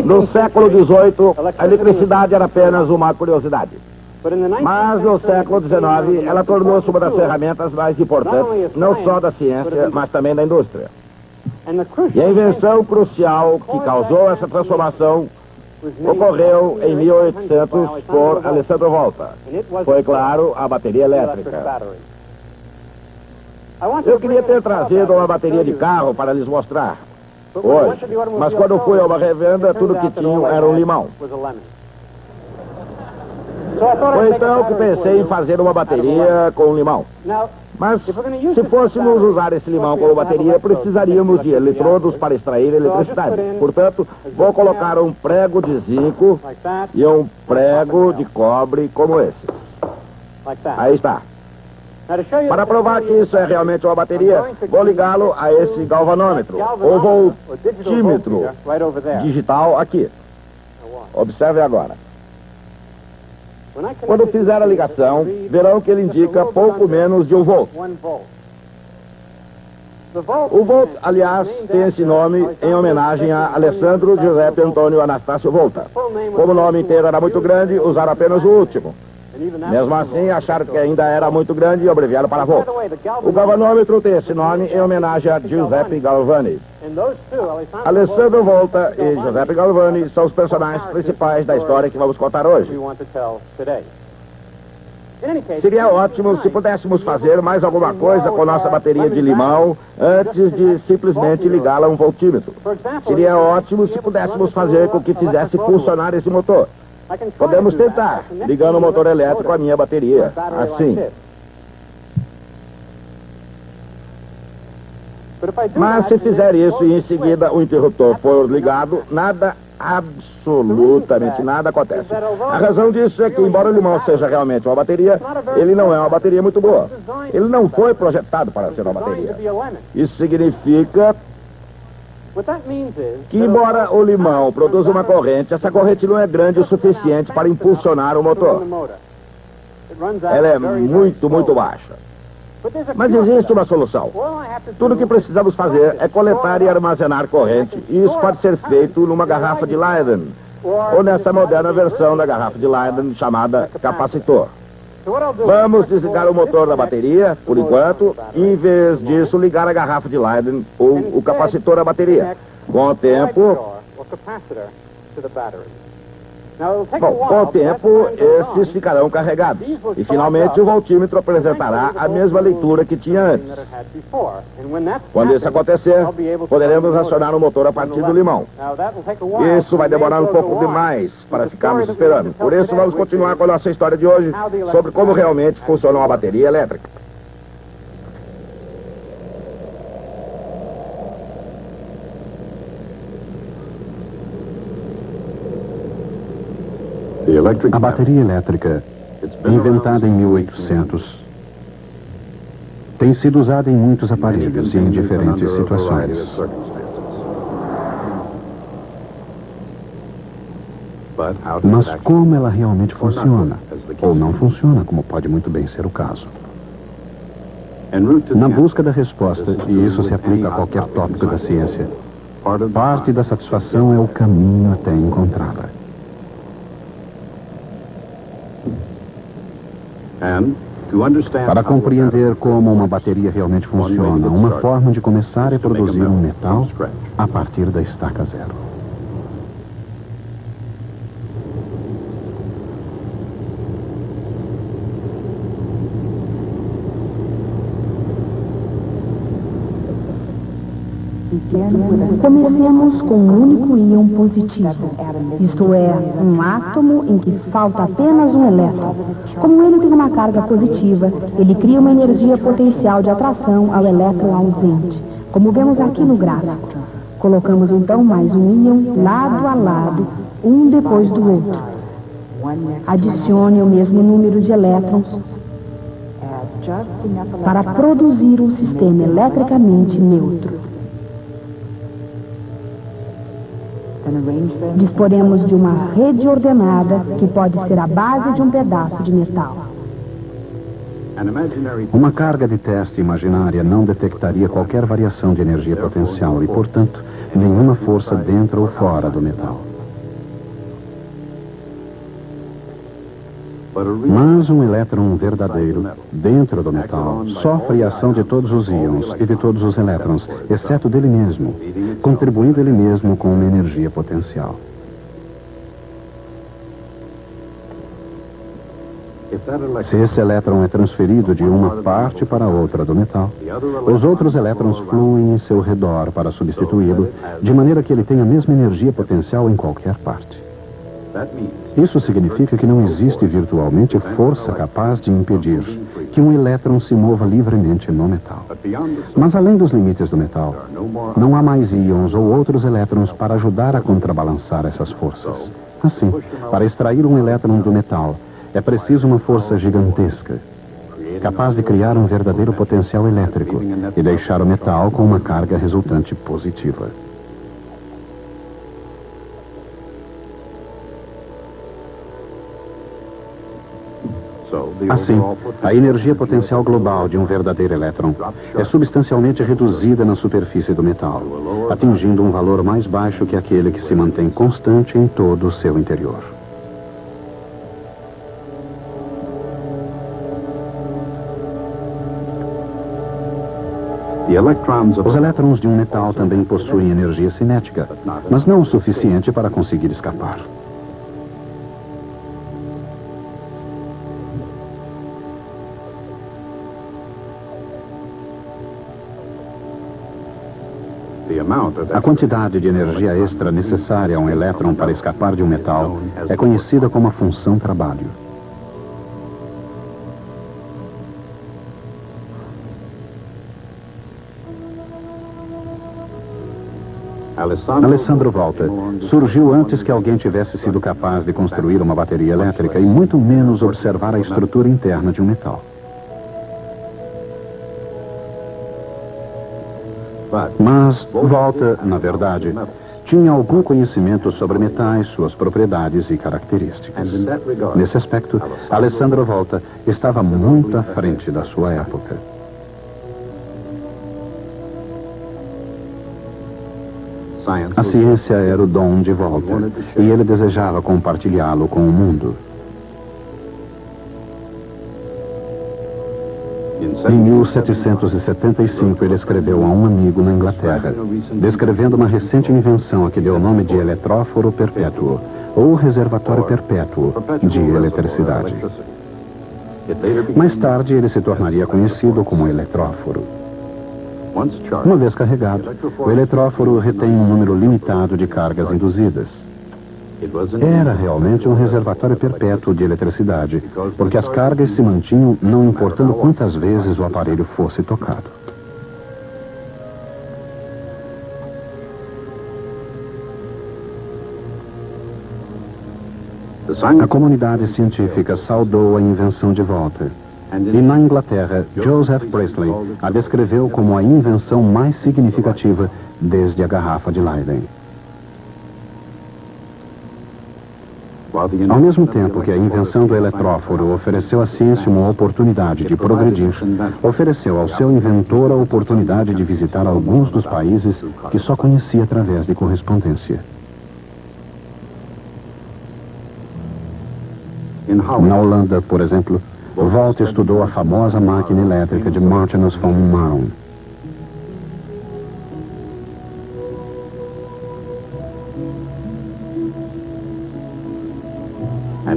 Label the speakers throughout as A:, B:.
A: No século XVIII, a eletricidade era apenas uma curiosidade. Mas no século XIX, ela tornou-se uma das ferramentas mais importantes, não só da ciência, mas também da indústria. E a invenção crucial que causou essa transformação ocorreu em 1800 por Alessandro Volta. Foi, claro, a bateria elétrica. Eu queria ter trazido uma bateria de carro para lhes mostrar hoje, mas quando fui a uma revenda, tudo que tinham era um limão. Foi então que pensei em fazer uma bateria com um limão. Mas, se fôssemos usar esse limão como bateria, precisaríamos de eletrodos para extrair eletricidade. Portanto, vou colocar um prego de zinco e um prego de cobre como esses. Aí está. Para provar que isso é realmente uma bateria, vou ligá-lo a esse galvanômetro, ou voltímetro digital aqui. Observe agora. Quando fizer a ligação, verão que ele indica pouco menos de 1 volt. O volt, aliás, tem esse nome em homenagem a Alessandro Giuseppe Antônio Anastácio Volta. Como o nome inteiro era muito grande, usaram apenas o último. Mesmo assim, acharam que ainda era muito grande e abreviaram para Volta. O galvanômetro tem esse nome em homenagem a Giuseppe Galvani. Alessandro Volta e Giuseppe Galvani são os personagens principais da história que vamos contar hoje. Seria ótimo se pudéssemos fazer mais alguma coisa com nossa bateria de limão antes de simplesmente ligá-la a um voltímetro. Seria ótimo se pudéssemos fazer com que fizesse funcionar esse motor. Podemos tentar, ligando o motor elétrico à minha bateria, assim. Mas se fizer isso e em seguida o interruptor for ligado, nada, absolutamente nada acontece. A razão disso é que, embora o limão seja realmente uma bateria, ele não é uma bateria muito boa. Ele não foi projetado para ser uma bateria. Isso significa que, embora o limão produza uma corrente, essa corrente não é grande o suficiente para impulsionar o motor. Ela é muito, muito baixa. Mas existe uma solução. Tudo o que precisamos fazer é coletar e armazenar corrente, e isso pode ser feito numa garrafa de Leyden, ou nessa moderna versão da garrafa de Leyden chamada capacitor. Vamos desligar o motor da bateria, por enquanto, e em vez disso ligar a garrafa de Leyden ou o capacitor à bateria. Com o tempo, esses ficarão carregados. E finalmente o voltímetro apresentará a mesma leitura que tinha antes. Quando isso acontecer, poderemos acionar o motor a partir do limão. Isso vai demorar um pouco demais para ficarmos esperando. Por isso vamos continuar com a nossa história de hoje sobre como realmente funciona uma bateria elétrica.
B: A bateria elétrica, inventada em 1800, tem sido usada em muitos aparelhos e em diferentes situações. Mas como ela realmente funciona, ou não funciona, como pode muito bem ser o caso? Na busca da resposta, e isso se aplica a qualquer tópico da ciência, parte da satisfação é o caminho até encontrá-la. Para compreender como uma bateria realmente funciona, uma forma de começar é produzir um metal a partir da estaca zero.
C: Comecemos com um único íon positivo, isto é, um átomo em que falta apenas um elétron. Como ele tem uma carga positiva, ele cria uma energia potencial de atração ao elétron ausente, como vemos aqui no gráfico. Colocamos então mais um íon lado a lado, um depois do outro. Adicione o mesmo número de elétrons para produzir um sistema eletricamente neutro. Disporemos de uma rede ordenada que pode ser a base de um pedaço de metal.
B: Uma carga de teste imaginária não detectaria qualquer variação de energia potencial e, portanto, nenhuma força dentro ou fora do metal. Mas um elétron verdadeiro, dentro do metal, sofre a ação de todos os íons e de todos os elétrons, exceto dele mesmo, contribuindo ele mesmo com uma energia potencial. Se esse elétron é transferido de uma parte para outra do metal, os outros elétrons fluem em seu redor para substituí-lo, de maneira que ele tenha a mesma energia potencial em qualquer parte. Isso significa que não existe virtualmente força capaz de impedir que um elétron se mova livremente no metal. Mas além dos limites do metal, não há mais íons ou outros elétrons para ajudar a contrabalançar essas forças. Assim, para extrair um elétron do metal, é preciso uma força gigantesca, capaz de criar um verdadeiro potencial elétrico e deixar o metal com uma carga resultante positiva. Assim, a energia potencial global de um verdadeiro elétron é substancialmente reduzida na superfície do metal, atingindo um valor mais baixo que aquele que se mantém constante em todo o seu interior. Os elétrons de um metal também possuem energia cinética, mas não o suficiente para conseguir escapar. A quantidade de energia extra necessária a um elétron para escapar de um metal é conhecida como a função trabalho. Alessandro Volta surgiu antes que alguém tivesse sido capaz de construir uma bateria elétrica e muito menos observar a estrutura interna de um metal. Mas Volta, na verdade, tinha algum conhecimento sobre metais, suas propriedades e características. Nesse aspecto, Alessandro Volta estava muito à frente da sua época. A ciência era o dom de Volta, e ele desejava compartilhá-lo com o mundo. Em 1775, ele escreveu a um amigo na Inglaterra, descrevendo uma recente invenção a que deu o nome de eletróforo perpétuo, ou reservatório perpétuo de eletricidade. Mais tarde, ele se tornaria conhecido como eletróforo. Uma vez carregado, o eletróforo retém um número limitado de cargas induzidas. Era realmente um reservatório perpétuo de eletricidade, porque as cargas se mantinham não importando quantas vezes o aparelho fosse tocado. A comunidade científica saudou a invenção de Volta. E na Inglaterra, Joseph Priestley a descreveu como a invenção mais significativa desde a garrafa de Leyden. Ao mesmo tempo que a invenção do eletróforo ofereceu à ciência uma oportunidade de progredir, ofereceu ao seu inventor a oportunidade de visitar alguns dos países que só conhecia através de correspondência. Na Holanda, por exemplo, Volta estudou a famosa máquina elétrica de Martinus von Maron.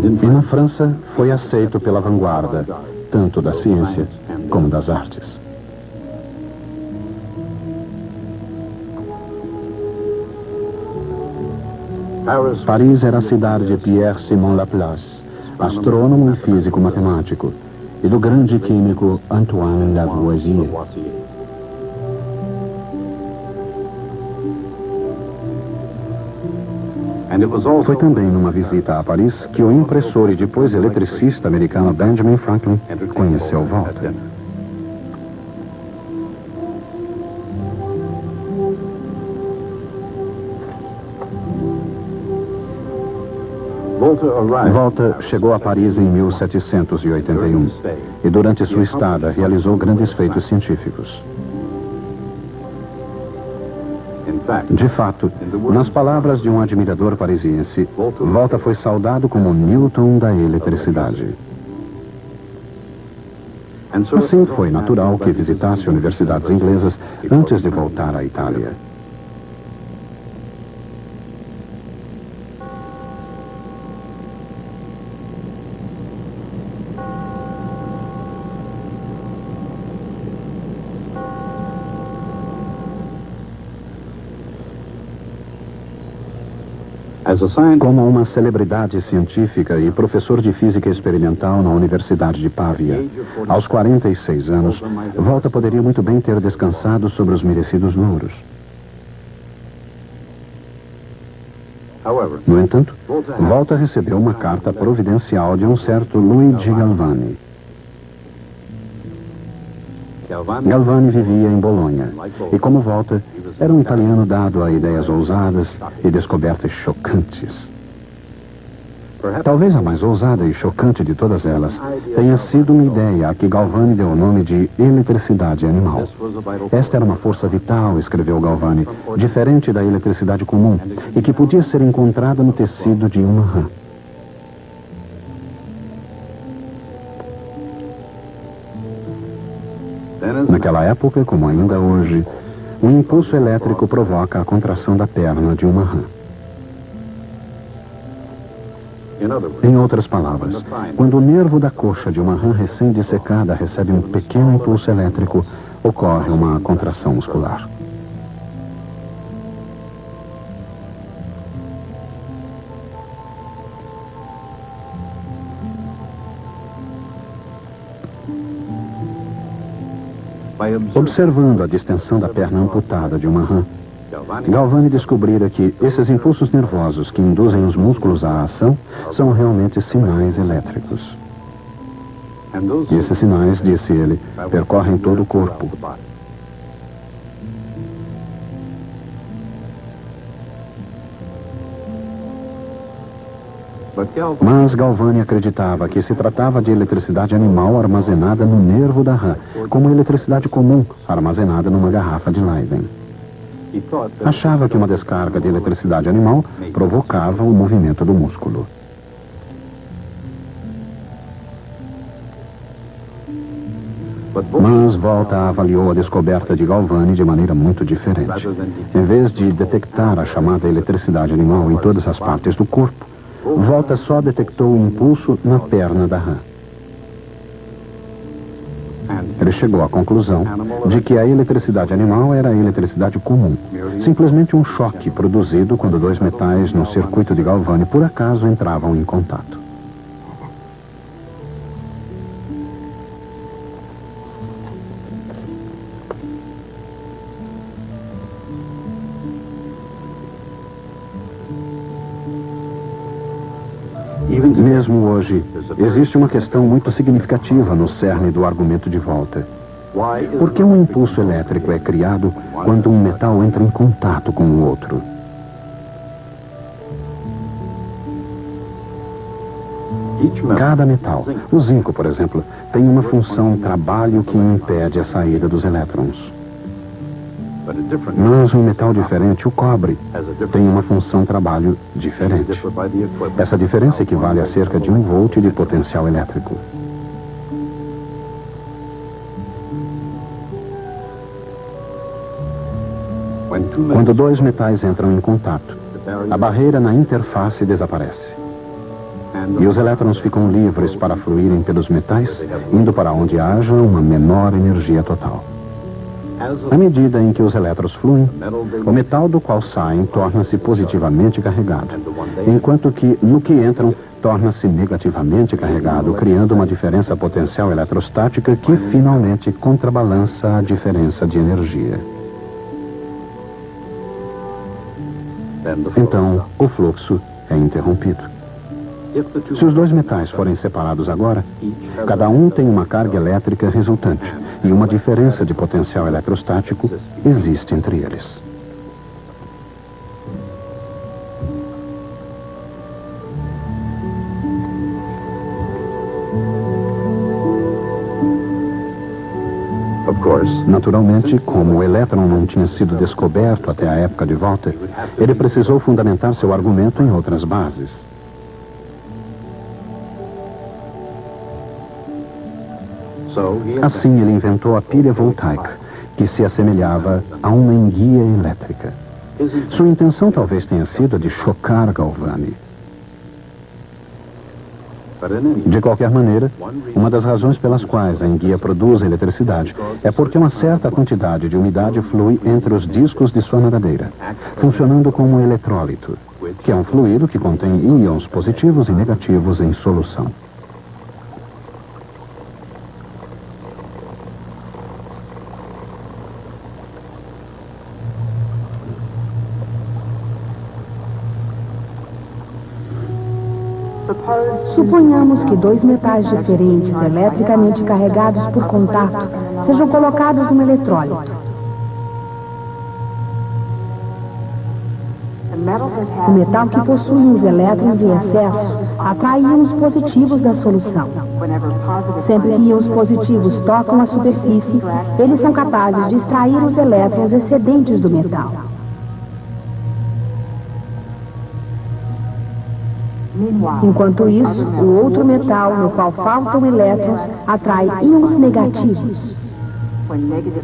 B: E na França foi aceito pela vanguarda, tanto da ciência como das artes. Paris era a cidade de Pierre-Simon Laplace, astrônomo e físico matemático, e do grande químico Antoine Lavoisier. Foi também numa visita a Paris que o impressor e depois eletricista americano Benjamin Franklin conheceu Volta. Volta chegou a Paris em 1781 e durante sua estada realizou grandes feitos científicos. De fato, nas palavras de um admirador parisiense, Volta foi saudado como Newton da eletricidade. Assim, foi natural que visitasse universidades inglesas antes de voltar à Itália. Como uma celebridade científica e professor de física experimental na Universidade de Pávia, aos 46 anos, Volta poderia muito bem ter descansado sobre os merecidos louros. No entanto, Volta recebeu uma carta providencial de um certo Luigi Galvani. Galvani vivia em Bolonha e, como Volta, era um italiano dado a ideias ousadas e descobertas chocantes. Talvez a mais ousada e chocante de todas elas tenha sido uma ideia a que Galvani deu o nome de eletricidade animal. Esta era uma força vital, escreveu Galvani, diferente da eletricidade comum e que podia ser encontrada no tecido de uma rã. Naquela época, como ainda hoje, um impulso elétrico provoca a contração da perna de uma rã. Em outras palavras, quando o nervo da coxa de uma rã recém-dissecada recebe um pequeno impulso elétrico, ocorre uma contração muscular. Observando a distensão da perna amputada de uma rã, Galvani descobrira que esses impulsos nervosos que induzem os músculos à ação são realmente sinais elétricos. E esses sinais, disse ele, percorrem todo o corpo. Mas Galvani acreditava que se tratava de eletricidade animal armazenada no nervo da rã, como eletricidade comum armazenada numa garrafa de Leiden. Achava que uma descarga de eletricidade animal provocava o movimento do músculo. Mas Volta avaliou a descoberta de Galvani de maneira muito diferente. Em vez de detectar a chamada eletricidade animal em todas as partes do corpo, Volta só detectou o impulso na perna da rã. Ele chegou à conclusão de que a eletricidade animal era a eletricidade comum, simplesmente um choque produzido quando dois metais no circuito de Galvani por acaso entravam em contato. Mesmo hoje, existe uma questão muito significativa no cerne do argumento de Volta. Por que um impulso elétrico é criado quando um metal entra em contato com o outro? Cada metal, o zinco, por exemplo, tem uma função trabalho que impede a saída dos elétrons. Mas um metal diferente, o cobre, tem uma função trabalho diferente. Essa diferença equivale a cerca de 1 volt de potencial elétrico. Quando dois metais entram em contato, a barreira na interface desaparece. E os elétrons ficam livres para fluírem pelos metais, indo para onde haja uma menor energia total. À medida em que os elétrons fluem, o metal do qual saem torna-se positivamente carregado, enquanto que, no que entram, torna-se negativamente carregado, criando uma diferença potencial eletrostática que, finalmente, contrabalança a diferença de energia. Então, o fluxo é interrompido. Se os dois metais forem separados agora, cada um tem uma carga elétrica resultante e uma diferença de potencial eletrostático existe entre eles. Naturalmente, como o elétron não tinha sido descoberto até a época de Volta, ele precisou fundamentar seu argumento em outras bases. Assim, ele inventou a pilha voltaica, que se assemelhava a uma enguia elétrica. Sua intenção talvez tenha sido a de chocar Galvani. De qualquer maneira, uma das razões pelas quais a enguia produz eletricidade é porque uma certa quantidade de umidade flui entre os discos de sua nadadeira, funcionando como um eletrólito, que é um fluido que contém íons positivos e negativos em solução.
C: Suponhamos que dois metais diferentes, eletricamente carregados por contato, sejam colocados num eletrólito. O metal que possui uns elétrons em excesso atrai íons positivos da solução. Sempre que íons positivos tocam a superfície, eles são capazes de extrair os elétrons excedentes do metal. Enquanto isso, o outro metal, no qual faltam elétrons, atrai íons negativos.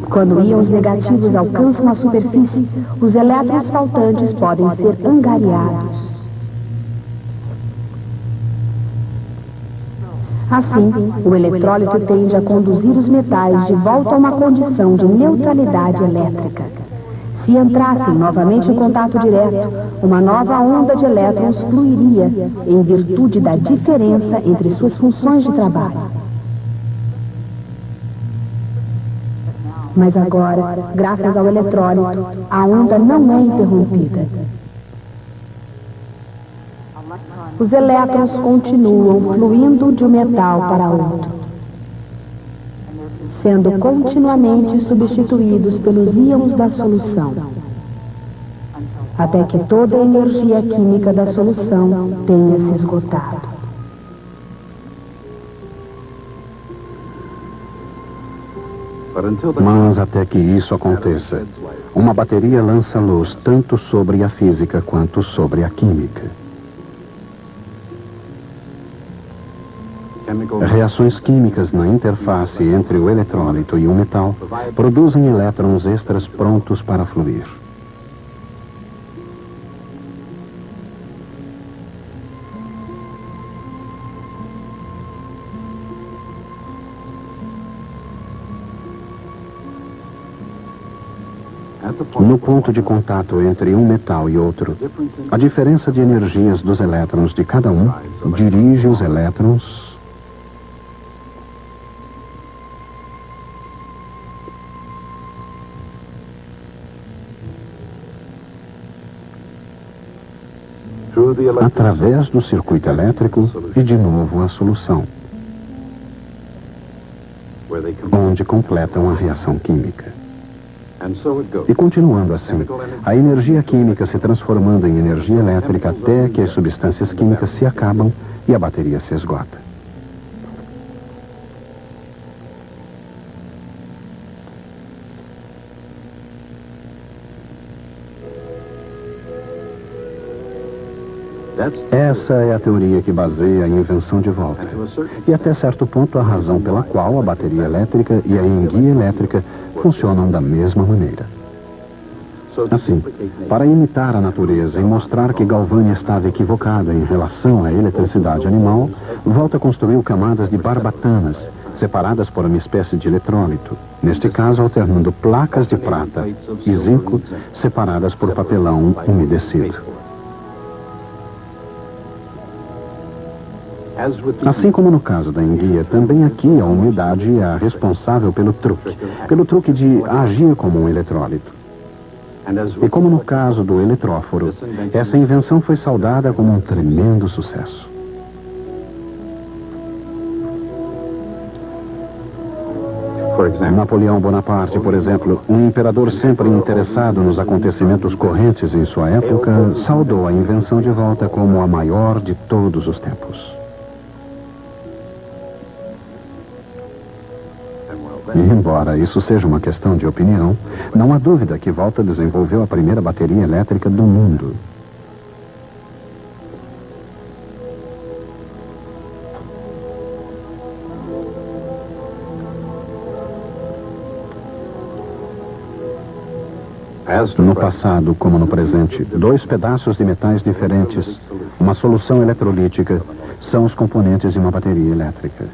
C: Quando íons negativos alcançam a superfície, os elétrons faltantes podem ser angariados. Assim, o eletrólito tende a conduzir os metais de volta a uma condição de neutralidade elétrica. Se entrassem novamente em contato direto, uma nova onda de elétrons fluiria em virtude da diferença entre suas funções de trabalho. Mas agora, graças ao eletrólito, a onda não é interrompida. Os elétrons continuam fluindo de um metal para outro, sendo continuamente substituídos pelos íons da solução, até que toda a energia química da solução tenha se esgotado.
B: Mas até que isso aconteça, uma bateria lança luz tanto sobre a física quanto sobre a química. Reações químicas na interface entre o eletrólito e o metal produzem elétrons extras prontos para fluir. No ponto de contato entre um metal e outro, a diferença de energias dos elétrons de cada um dirige os elétrons através do circuito elétrico e de novo à solução, onde completam a reação química. E continuando assim, a energia química se transformando em energia elétrica até que as substâncias químicas se acabam e a bateria se esgota. Essa é a teoria que baseia a invenção de Volta. E até certo ponto a razão pela qual a bateria elétrica e a enguia elétrica funcionam da mesma maneira. Assim, para imitar a natureza e mostrar que Galvani estava equivocado em relação à eletricidade animal, Volta construiu camadas de barbatanas, separadas por uma espécie de eletrólito, neste caso alternando placas de prata e zinco separadas por papelão umedecido. Assim como no caso da enguia, também aqui a umidade é a responsável pelo truque de agir como um eletrólito. E como no caso do eletróforo, essa invenção foi saudada como um tremendo sucesso. Napoleão Bonaparte, por exemplo, um imperador sempre interessado nos acontecimentos correntes em sua época, saudou a invenção de Volta como a maior de todos os tempos. E embora isso seja uma questão de opinião, não há dúvida que Volta desenvolveu a primeira bateria elétrica do mundo. No passado, como no presente, dois pedaços de metais diferentes, uma solução eletrolítica, são os componentes de uma bateria elétrica.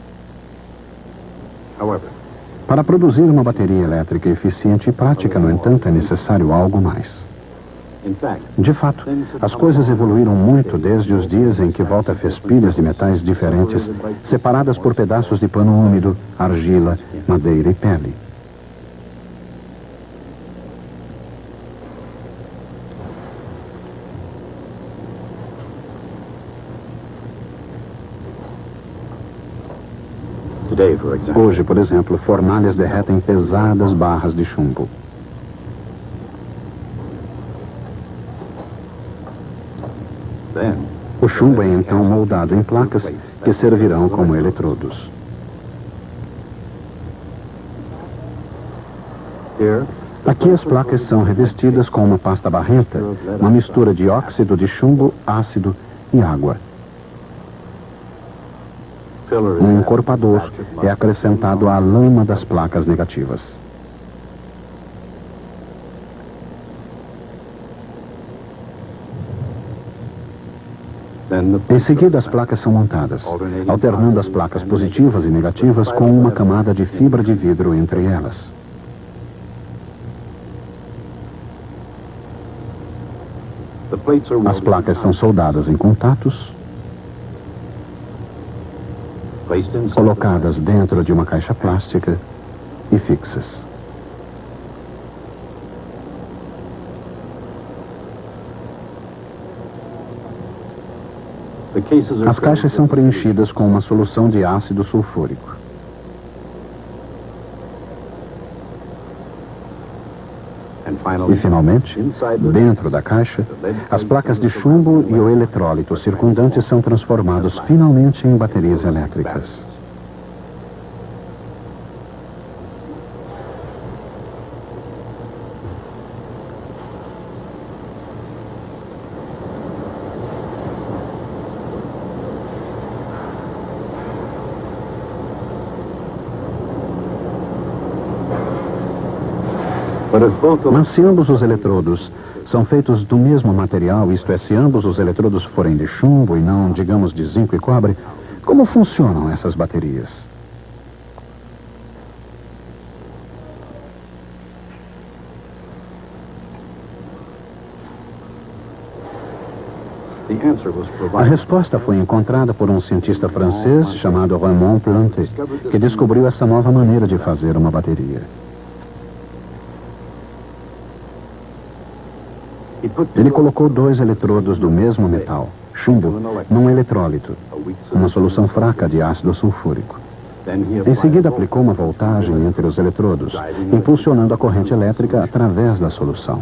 B: Para produzir uma bateria elétrica eficiente e prática, no entanto, é necessário algo mais. De fato, as coisas evoluíram muito desde os dias em que Volta fez pilhas de metais diferentes, separadas por pedaços de pano úmido, argila, madeira e pele. Hoje, por exemplo, fornalhas derretem pesadas barras de chumbo. O chumbo é então moldado em placas que servirão como eletrodos. Aqui as placas são revestidas com uma pasta barrenta, uma mistura de óxido de chumbo, ácido e água. Um encorpador é acrescentado à lama das placas negativas. Em seguida, as placas são montadas, alternando as placas positivas e negativas com uma camada de fibra de vidro entre elas. As placas são soldadas em contatos, colocadas dentro de uma caixa plástica e fixas. As caixas são preenchidas com uma solução de ácido sulfúrico. E, finalmente, dentro da caixa, as placas de chumbo e o eletrólito circundante são transformados finalmente em baterias elétricas. Mas se ambos os eletrodos são feitos do mesmo material, isto é, se ambos os eletrodos forem de chumbo e não, digamos, de zinco e cobre, como funcionam essas baterias? A resposta foi encontrada por um cientista francês chamado Raymond Planté, que descobriu essa nova maneira de fazer uma bateria. Ele colocou dois eletrodos do mesmo metal, chumbo, num eletrólito, uma solução fraca de ácido sulfúrico. Em seguida, aplicou uma voltagem entre os eletrodos, impulsionando a corrente elétrica através da solução.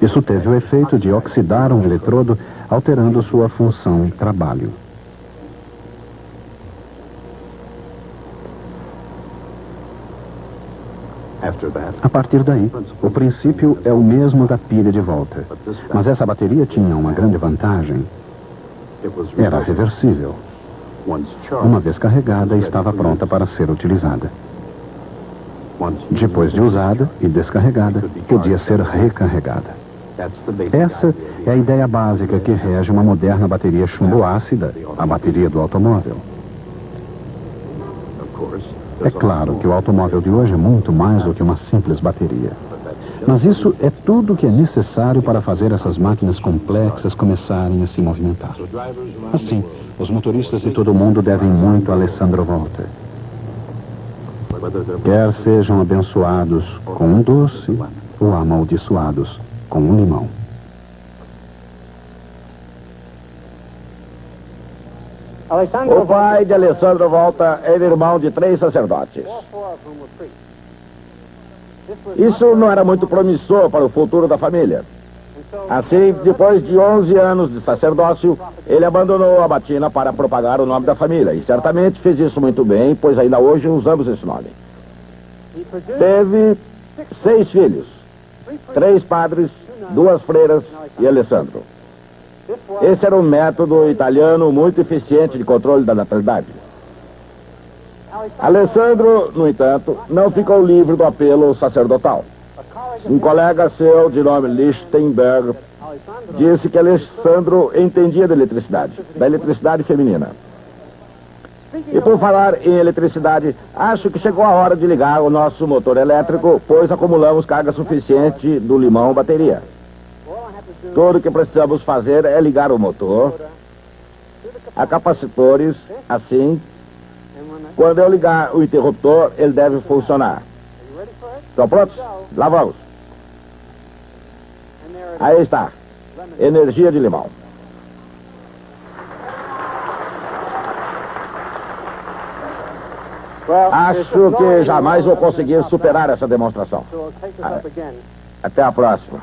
B: Isso teve o efeito de oxidar um eletrodo, alterando sua função trabalho. A partir daí, o princípio é o mesmo da pilha de volta. Mas essa bateria tinha uma grande vantagem. Era reversível. Uma vez carregada, estava pronta para ser utilizada. Depois de usada e descarregada, podia ser recarregada. Essa é a ideia básica que rege uma moderna bateria chumbo-ácida, a bateria do automóvel. É claro que o automóvel de hoje é muito mais do que uma simples bateria. Mas isso é tudo o que é necessário para fazer essas máquinas complexas começarem a se movimentar. Assim, os motoristas de todo o mundo devem muito a Alessandro Volta. Quer sejam abençoados com um doce ou amaldiçoados com um limão.
A: O pai de Alessandro Volta era irmão de 3 sacerdotes. Isso não era muito promissor para o futuro da família. Assim, depois de 11 anos de sacerdócio, ele abandonou a batina para propagar o nome da família. E certamente fez isso muito bem, pois ainda hoje usamos esse nome. Teve 6 filhos, 3 padres, 2 freiras e Alessandro. Esse era um método italiano muito eficiente de controle da natalidade. Alessandro, no entanto, não ficou livre do apelo sacerdotal. Um colega seu, de nome Lichtenberg, disse que Alessandro entendia da eletricidade feminina. E por falar em eletricidade, acho que chegou a hora de ligar o nosso motor elétrico, pois acumulamos carga suficiente do limão bateria. Tudo o que precisamos fazer é ligar o motor a capacitores, assim, quando eu ligar o interruptor, ele deve funcionar. Estão prontos? Lá vamos. Aí está. Energia de limão. Acho que jamais vou conseguir superar essa demonstração. Até a próxima.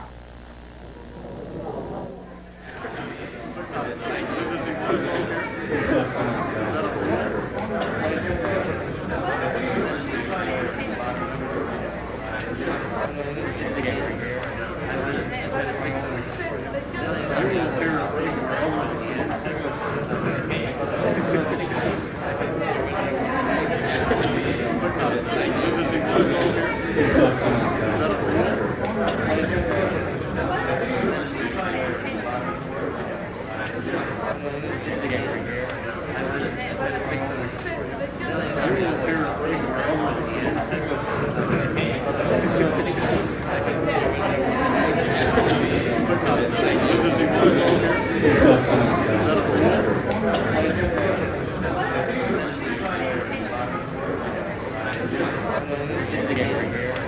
D: Again.